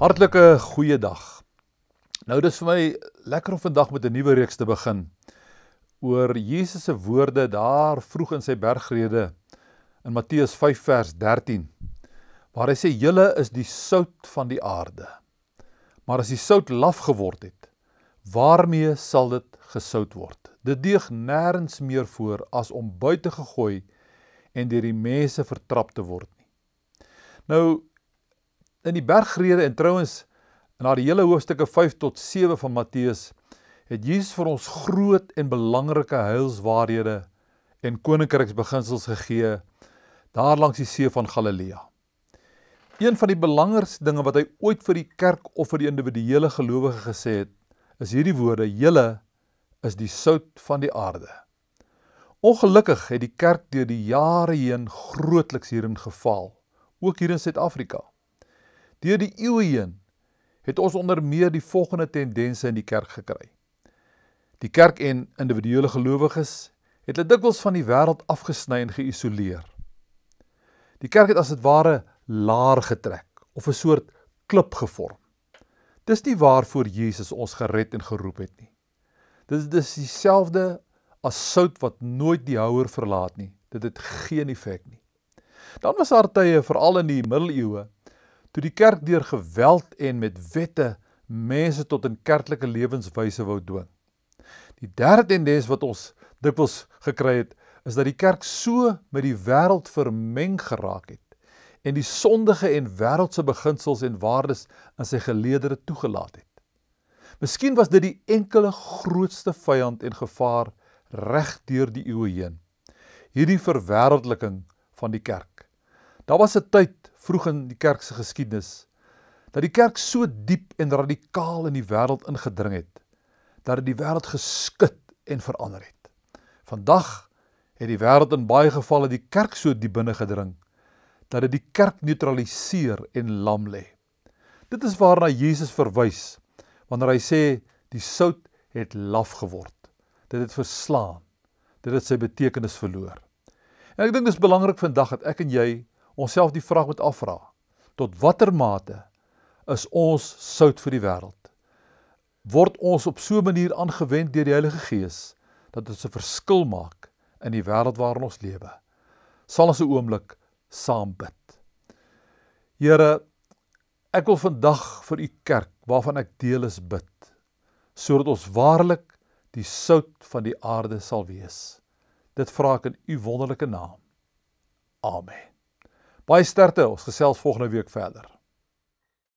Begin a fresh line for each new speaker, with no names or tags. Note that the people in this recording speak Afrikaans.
Hartlike goeiedag. Nou dis vir my lekker om vandag met 'n nuwe reeks te begin oor Jesus se woorde daar vroeg in sy bergrede in Matteus 5 vers 13, waar hy sê, julle is die sout van die aarde. Maar as die sout laf geword het, waarmee sal dit gesout word? Dit deug nêrens meer voor as om buite gegooi en deur die mense vertrap te word nie. Nou, in die bergrede en trouwens, in haar hele hoofstukke 5 tot 7 van Matteus, het Jesus vir ons groot en belangrike heilswaarhede en koninkryksbeginsels gegee, daar langs die see van Galilea. Een van die belangrikste dinge wat hy ooit vir die kerk of vir die individuele gelowige gesê het, is hierdie woorde, julle is die sout van die aarde. Ongelukkig het die kerk deur die jare heen grootliks hierin gefaal, ook hier in Suid-Afrika. Deur die eeue heen het ons onder meer die volgende tendense in die kerk gekry. Die kerk en individuele gelowiges het hulle dikwels van die wêreld afgesny en geïsoleer. Die kerk het as dit ware laar getrek of 'n soort klip gevorm. Dis nie waarvoor Jesus ons gered en geroep het nie. Dit is dieselfde as sout wat nooit die houer verlaat nie. Dit het geen effek nie. Dan was daar tye, veral in die middeleeue, toe die kerk deur geweld en met wette mense tot 'n kerklike lewenswyse wou dwing. Die derde tendens wat ons dikwels gekry het, is dat die kerk so met die wêreld vermeng geraak het en die sondige en wêreldse beginsels en waardes in sy geleedere toegelaat het. Miskien was dit die enkele grootste vyand en gevaar reg deur die eeue heen, hierdie verwêreldliking van die kerk. Daar was 'n tyd, vroeg in die kerk se geskiedenis, dat die kerk so diep en radikaal in die wêreld ingedring het, dat dit die wêreld geskit en verander het. Vandag het die wêreld in baie gevalle die kerk so diep binne gedring, dat dit die kerk neutraliseer en lam lê. Dit is waarna Jesus verwys, wanneer hy sê, die sout het laf geword. Dit het verslaan, dit het sy betekenis verloor. En ek dink dit is belangrik vandag dat ek en jy onsself die vraag moet afvra, tot watter mate is ons sout vir die wêreld? Word ons op so 'n manier aangewend deur die Heilige Gees, dat ons 'n verskil maak in die wêreld waarin ons lewe? Sal ons 'n oomblik saam bid. Here, ek wil vandag vir u kerk, waarvan ek deel is, bid, sodat ons waarlik die sout van die aarde sal wees. Dit vra ek in u wonderlike naam. Amen. Baie sterkte, ons gesels volgende week verder.